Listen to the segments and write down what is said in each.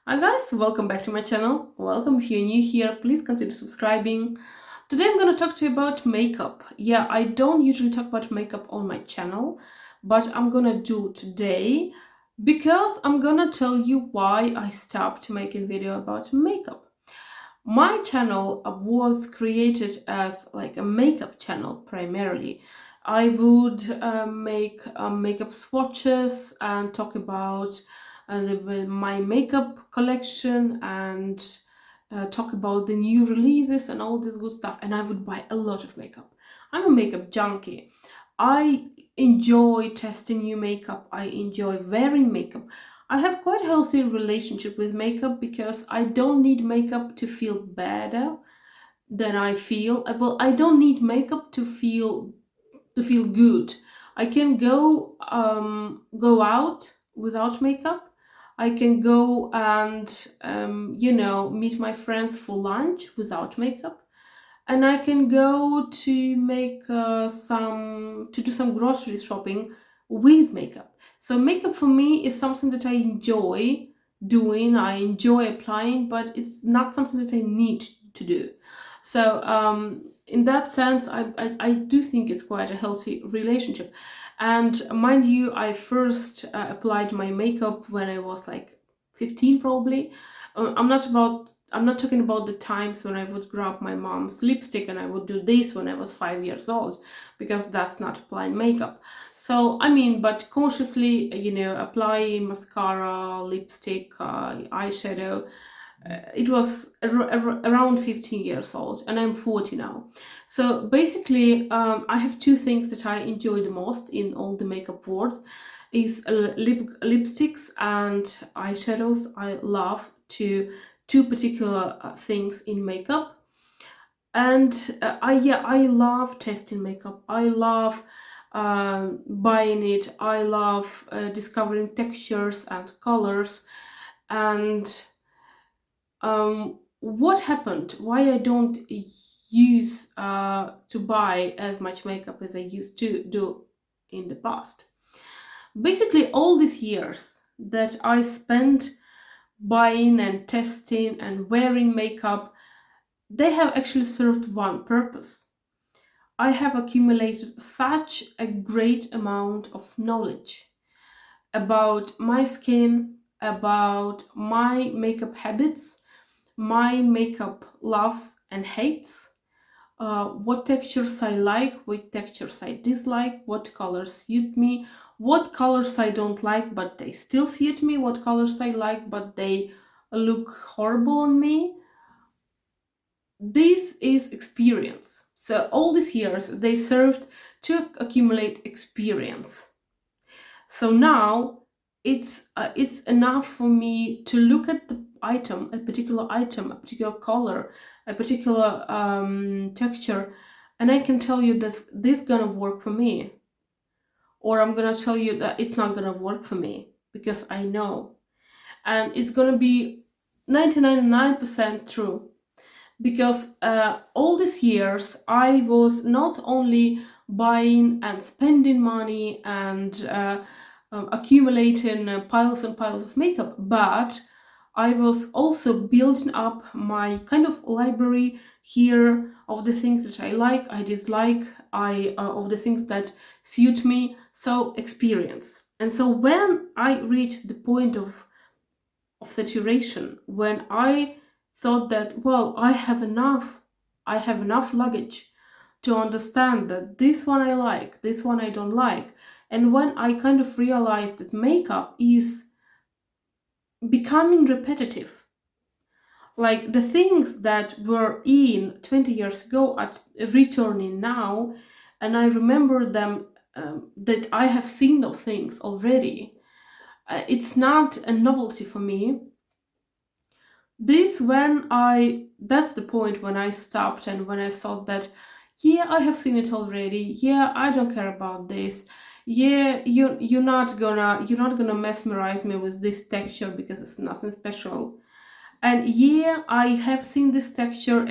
Hi guys, welcome back to my channel. Welcome if you're new here, please consider subscribing. Today I'm going to talk to you about makeup. Yeah, I don't usually talk about makeup on my channel, but I'm going to do today because I'm going to tell you why I stopped making video about makeup. My channel was created as like a makeup channel primarily. I would make makeup swatches and talk about my makeup collection and talk about the new releases and all this good stuff. And I would buy a lot of makeup. I'm a makeup junkie. I enjoy testing new makeup. I enjoy wearing makeup. I have quite a healthy relationship with makeup because I don't need makeup to feel better than I feel. Well, I don't need makeup to feel good. I can go out without makeup. I can go and meet my friends for lunch without makeup, and I can go to make to do some grocery shopping with makeup. So makeup for me is something that I enjoy doing, I enjoy applying, but it's not something that I need to do. So in that sense, I do think it's quite a healthy relationship. And mind you, I first applied my makeup when I was like 15 probably. I'm not talking about the times when I would grab my mom's lipstick and I would do this when I was 5 years old, because that's not applying makeup. So, I mean, but consciously, apply mascara, lipstick, eyeshadow. It was around 15 years old, and I'm 40 now. So basically, I have two things that I enjoy the most in all the makeup world is lipsticks and eyeshadows. I love two particular things in makeup, and I love testing makeup. I love buying it. I love discovering textures and colors. And what happened, why I don't use to buy as much makeup as I used to do in the past. Basically, all these years that I spent buying and testing and wearing makeup, they have actually served one purpose. I have accumulated such a great amount of knowledge about my skin, about my makeup habits, my makeup loves and hates, what textures I like, what textures I dislike, what colors suit me, what colors I don't like but they still suit me, what colors I like but they look horrible on me. This is experience. So all these years they served to accumulate experience. So now it's enough for me to look at the item, a particular color, a particular texture, and I can tell you that this gonna work for me, or I'm gonna tell you that it's not gonna work for me because I know, and it's gonna be 99% true because all these years I was not only buying and spending money and accumulating piles and piles of makeup, but I was also building up my kind of library here of the things that I like, I dislike, of the things that suit me. So experience. And so when I reached the point of saturation, when I thought that, well, I have enough luggage to understand that this one I like, this one I don't like. And when I kind of realized that makeup is becoming repetitive, like the things that were in 20 years ago are returning now, and I remember them, that I have seen those things already. It's not a novelty for me. That's the point when I stopped and when I thought that, yeah, I have seen it already. Yeah, I don't care about this. Yeah, you're not gonna mesmerize me with this texture because it's nothing special. And yeah, I have seen this texture,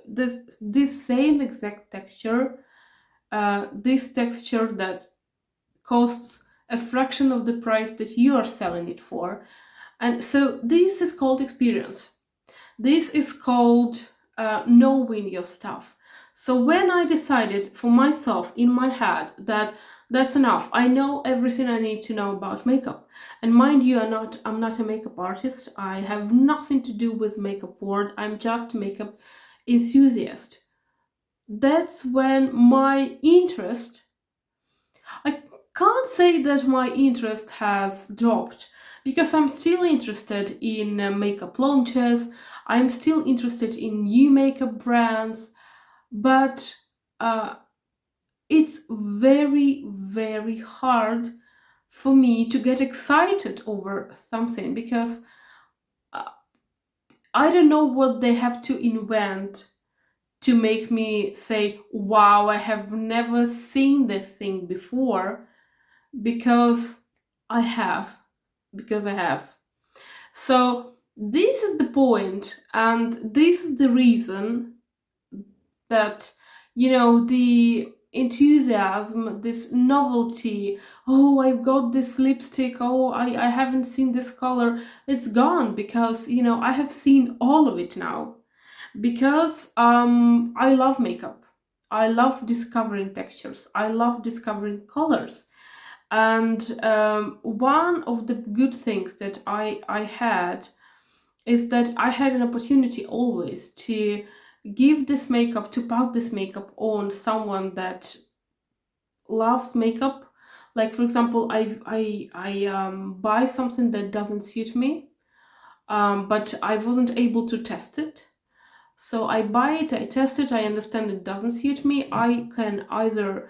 this same exact texture, this texture that costs a fraction of the price that you are selling it for. And so this is called experience. This is called knowing your stuff. So when I decided for myself in my head that that's enough, I know everything I need to know about makeup. And mind you, I'm not a makeup artist. I have nothing to do with makeup world. I'm just a makeup enthusiast. That's when my interest, I can't say that my interest has dropped, because I'm still interested in makeup launches. I'm still interested in new makeup brands, but uh, it's very, very hard for me to get excited over something, because uh, I don't know what they have to invent to make me say, wow, I have never seen this thing before, because I have. Because I have. So this is the point, and this is the reason that, the enthusiasm, this novelty, oh, I've got this lipstick, oh, I haven't seen this color, it's gone, because, I have seen all of it now. Because I love makeup. I love discovering textures. I love discovering colors. And one of the good things that I had is that I had an opportunity always to give this makeup, to pass this makeup on someone that loves makeup. Like, for example, I buy something that doesn't suit me, but I wasn't able to test it. So I buy it, I test it, I understand it doesn't suit me. I can either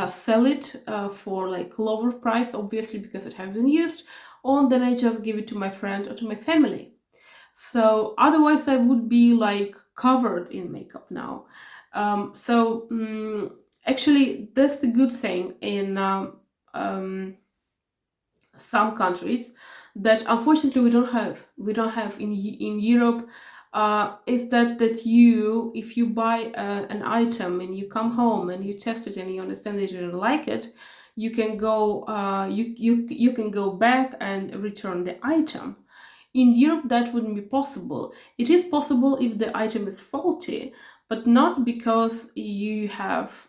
sell it for like lower price, obviously, because it has been used, or then I just give it to my friend or to my family. So otherwise I would be like covered in makeup now. Actually, that's the good thing in um, some countries that unfortunately we don't have in Europe, is that you, if you buy an item and you come home and you test it and you understand that you don't like it, you can go you can go back and return the item. In Europe, that wouldn't be possible. It is possible if the item is faulty, but not because you have,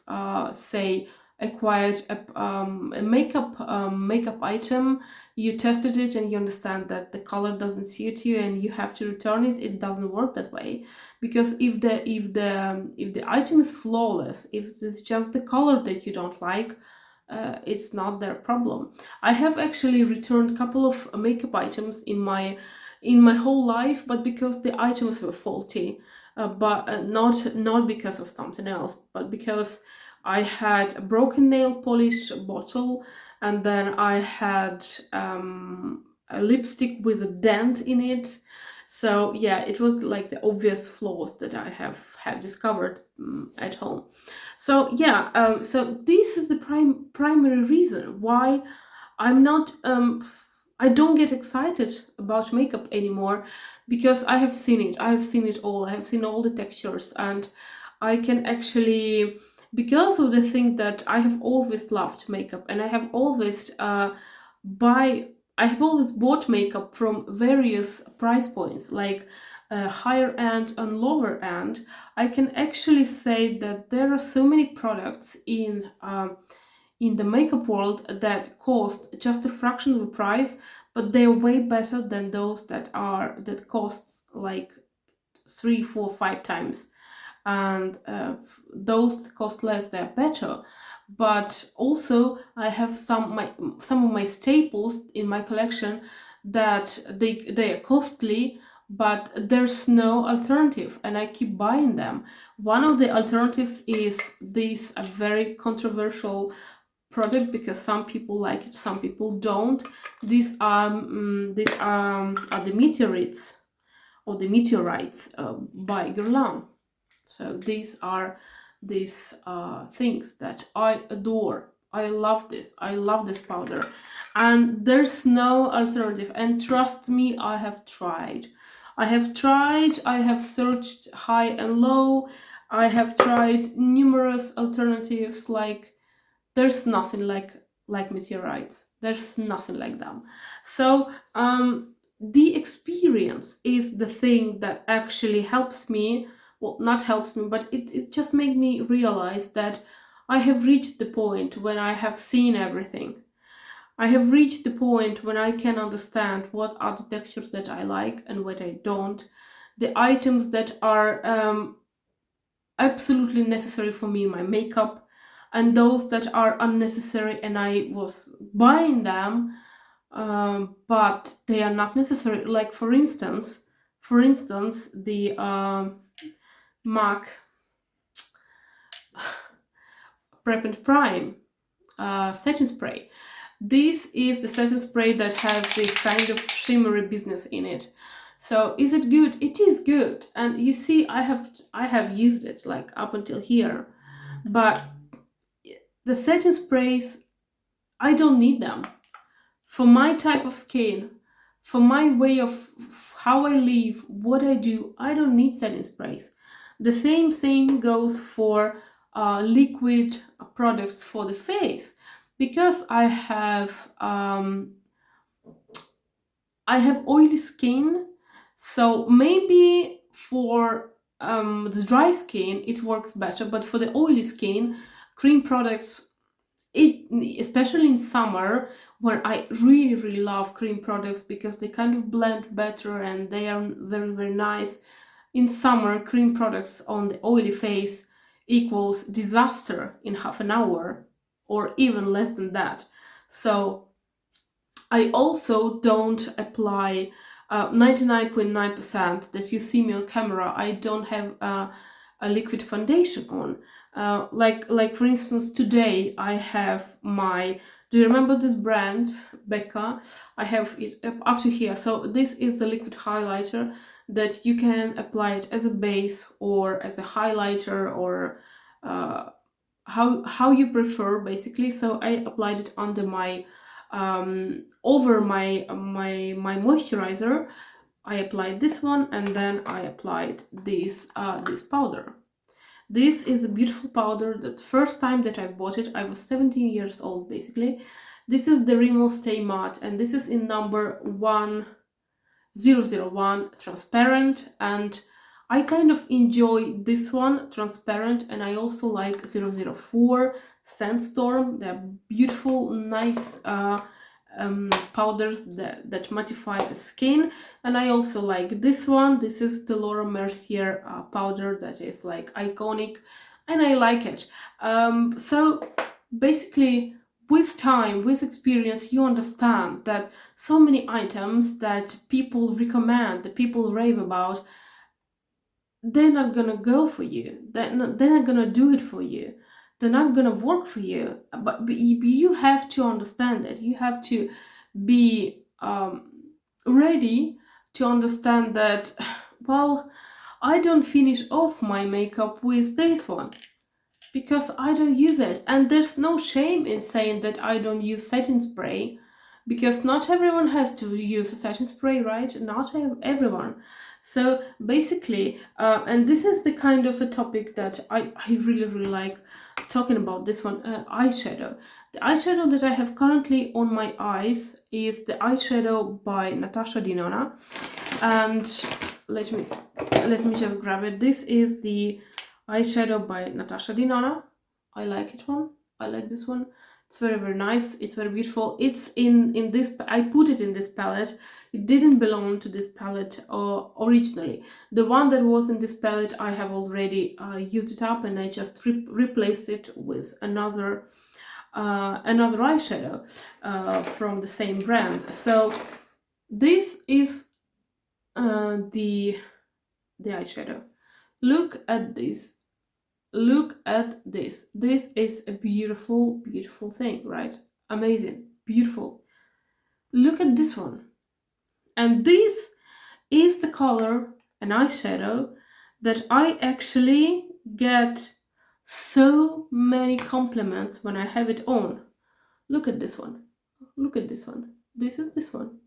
say, acquired a makeup item. You tested it and you understand that the color doesn't suit you and you have to return it. It doesn't work that way, because if the item is flawless, if it's just the color that you don't like, it's not their problem. I have actually returned a couple of makeup items in my whole life, but because the items were faulty, but not because of something else, but because I had a broken nail polish bottle, and then I had a lipstick with a dent in it. So yeah, it was like the obvious flaws that I have discovered at home. So yeah, so this is the primary reason why I'm not I don't get excited about makeup anymore, because I have seen it. I have seen it all. I have seen all the textures, and I can actually, because of the thing that I have always loved makeup, and I have always buy I have always bought makeup from various price points, like higher end and lower end. I can actually say that there are so many products in the makeup world that cost just a fraction of the price, but they're way better than those that costs like 3, 4, 5 times. And those cost less, they're better. But also I have some of my staples in my collection that they are costly, but there's no alternative, and I keep buying them. One of the alternatives is this a very controversial product, because some people like it, some people don't. These are the meteorites, or the meteorites, by Guerlain. So these are these things that I adore. I love this. I love this powder, and there's no alternative. And trust me, I have tried. I have tried. I have searched high and low. I have tried numerous alternatives. Like, there's nothing like meteorites. There's nothing like them. So the experience is the thing that actually helps me, well, not helps me, but it just made me realize that I have reached the point when I have seen everything. I have reached the point when I can understand what are the textures that I like and what I don't, the items that are absolutely necessary for me in my makeup, and those that are unnecessary and I was buying them, but they are not necessary. Like for instance, the MAC Prep and Prime setting spray. This is the setting spray that has this kind of shimmery business in it. So is it good? It is good, and you see, I have used it like up until here, but the setting sprays, I don't need them for my type of skin, for my way of how I live, what I do. I don't need setting sprays. The same thing goes for liquid products for the face, because I have oily skin, so maybe for the dry skin it works better, but for the oily skin, cream products, especially in summer, where I really really love cream products because they kind of blend better and they are very very nice. In summer, cream products on the oily face equals disaster in half an hour or even less than that. So I also don't apply 99.9% that you see me on camera. I don't have a liquid foundation on. Like for instance, today I have my. Do you remember this brand, Becca? I have it up to here. So this is the liquid highlighter that you can apply it as a base or as a highlighter, or how you prefer, basically. So I applied it under my over my moisturizer. I applied this one, and then I applied this powder. This is a beautiful powder. The first time that I bought it, I was 17 years old, basically. This is the Rimmel Stay Matte, and this is in number 1001 transparent, and I kind of enjoy this one, transparent, and I also like 004 Sandstorm. They're beautiful, nice powders that mattify the skin. And I also like this one. This is the Laura Mercier powder that is like iconic, and I like it. So basically, with time, with experience, you understand that so many items that people recommend, that people rave about, they're not gonna go for you. They're not gonna do it for you. They're not gonna work for you. But you have to understand it. You have to be ready to understand that, well, I don't finish off my makeup with this one because I don't use it. And there's no shame in saying that I don't use setting spray, because not everyone has to use a setting spray, right? Not everyone. So basically, and this is the kind of a topic that I really really like talking about, this one, eyeshadow. The eyeshadow that I have currently on my eyes is the eyeshadow by Natasha Denona, and let me just grab it. This is the eyeshadow by Natasha Denona. I like it one. I like this one. It's very very nice. It's very beautiful. It's in this. I put it in this palette. It didn't belong to this palette originally. The one that was in this palette, I have already used it up, and I just replaced it with another eyeshadow from the same brand. So this is the eyeshadow. Look at this. Look at this. This is a beautiful, beautiful thing, right? Amazing, beautiful. Look at this one. And this is the color, an eyeshadow, that I actually get so many compliments when I have it on. Look at this one. Look at this one. This is this one.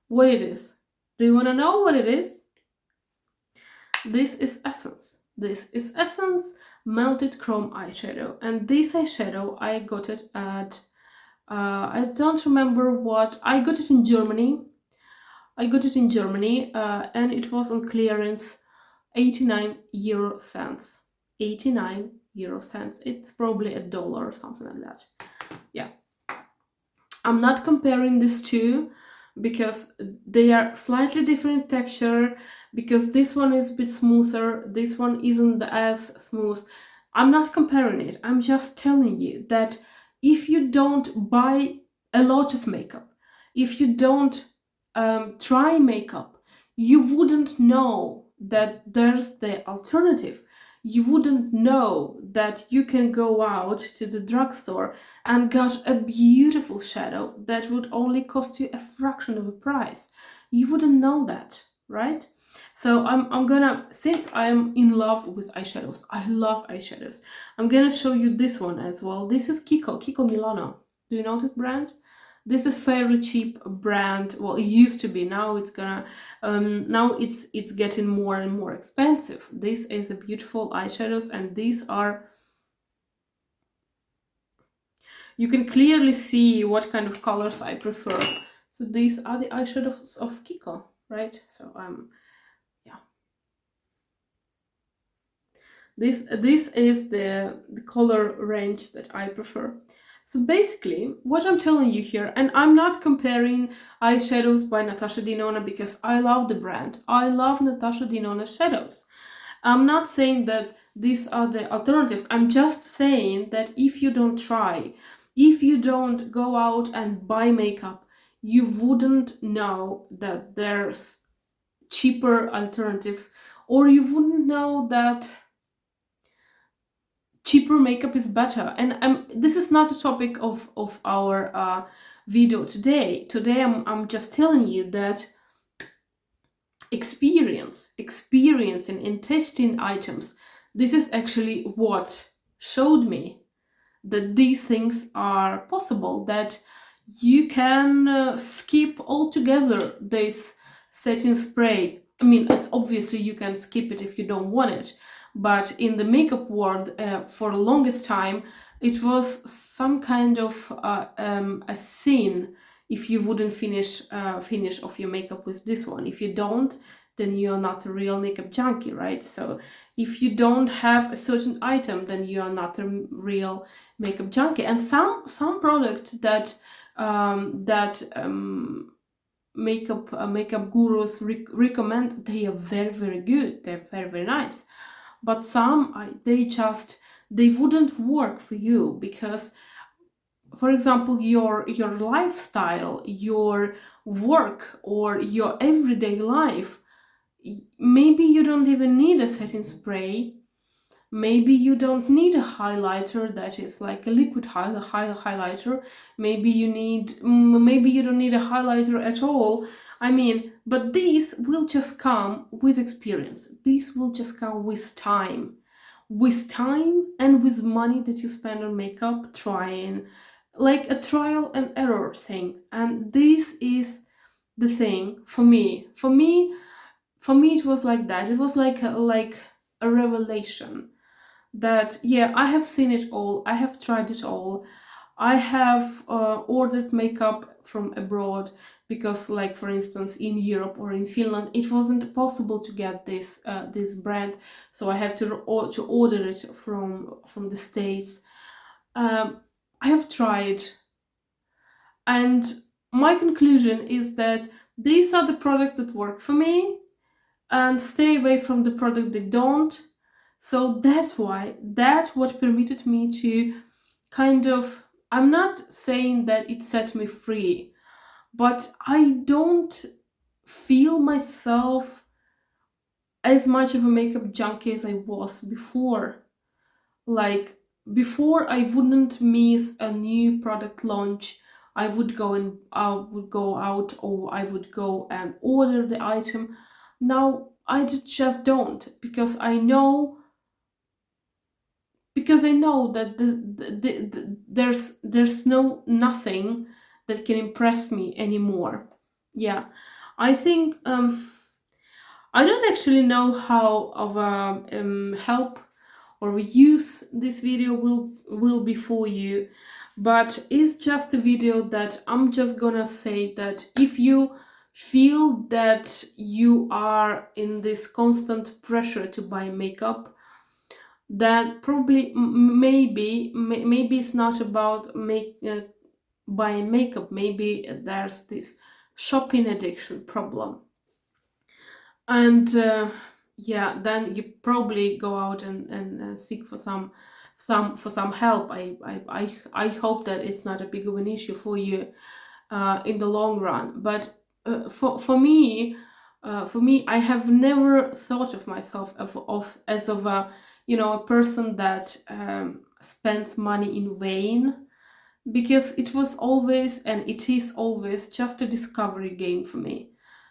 What it is. Do you want to know what it is? This is Essence. This is Essence Melted Chrome Eyeshadow, and this eyeshadow I got it at I don't remember what, I got it in Germany. I got it in Germany, and it was on clearance, 89 euro cents. 89 euro cents. It's probably $1 or something like that. Yeah. I'm not comparing these two because they are slightly different texture, because this one is a bit smoother, this one isn't as smooth. I'm not comparing it. I'm just telling you that if you don't buy a lot of makeup, if you don't try makeup, you wouldn't know that there's the alternative. You wouldn't know that you can go out to the drugstore and got a beautiful shadow that would only cost you a fraction of the price. You wouldn't know that, right? So I'm gonna, since I'm in love with eyeshadows, I love eyeshadows, I'm gonna show you this one as well. This is Kiko Milano. Do you know this brand? This is fairly cheap brand. Well, it used to be. Now it's getting more and more expensive. This is a beautiful eyeshadows, and these are, you can clearly see what kind of colors I prefer. So these are the eyeshadows of Kiko, right? So yeah. This is the color range that I prefer. So basically, what I'm telling you here, and I'm not comparing eyeshadows by Natasha Denona because I love the brand. I love Natasha Denona shadows. I'm not saying that these are the alternatives. I'm just saying that if you don't try, if you don't go out and buy makeup, you wouldn't know that there's cheaper alternatives, or you wouldn't know that cheaper makeup is better. And this is not a topic of our video today. Today I'm just telling you that experience in testing items, this is actually what showed me that these things are possible, that you can skip altogether this setting spray. I mean, it's obviously you can skip it if you don't want it, but in the makeup world, for the longest time, it was some kind of a sin if you wouldn't finish off your makeup with this one. If you don't, then you're not a real makeup junkie, right? So if you don't have a certain item, then you are not a real makeup junkie. And some product that makeup gurus recommend, they are very good. They're very nice. But some they wouldn't work for you because, for example, your lifestyle, your work, or your everyday life, maybe you don't even need a setting spray. Maybe you don't need a highlighter that is like a liquid highlighter. Maybe you don't need a highlighter at all. I mean, but these will just come with experience. These will just come with time. With time and with money that you spend on makeup, trying, like a trial and error thing. And this is the thing for me. For me, it was like that. It was like a revelation that, yeah, I have seen it all, I have tried it all. I have ordered makeup from abroad because, like, for instance, in Europe or in Finland, it wasn't possible to get this brand, so I have to order it from the States. I have tried, and my conclusion is that these are the products that work for me, and stay away from the product that don't. So that's what permitted me to kind of, I'm not saying that it set me free, but I don't feel myself as much of a makeup junkie as I was before. Like, before, I wouldn't miss a new product launch. I would go out, or I would go and order the item. Now I just don't, because I know that there's nothing that can impress me anymore. Yeah, I think I don't actually know how of a help or use this video will be for you, but it's just a video that I'm just gonna say that if you feel that you are in this constant pressure to buy makeup, then probably maybe it's not about buying makeup. Maybe there's this shopping addiction problem, and yeah, then you probably go out and seek for some help. I hope that it's not a big of an issue for you in the long run. But for me, I have never thought of myself as of a, you know, a person that spends money in vain, because it was always, and it is always, just a discovery game for me.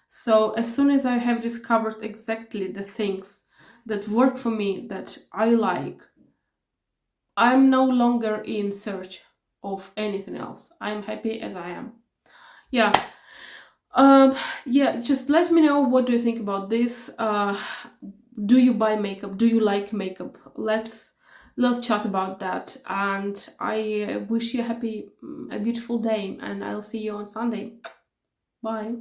So as soon as I have discovered exactly the things that work for me, that I like, I'm no longer in search of anything else. I'm happy as I am. Yeah. Yeah, just let me know, what do you think about this? Do you buy makeup? Do you like makeup? Let's chat about that. And I wish you a beautiful day, and I'll see you on Sunday. Bye.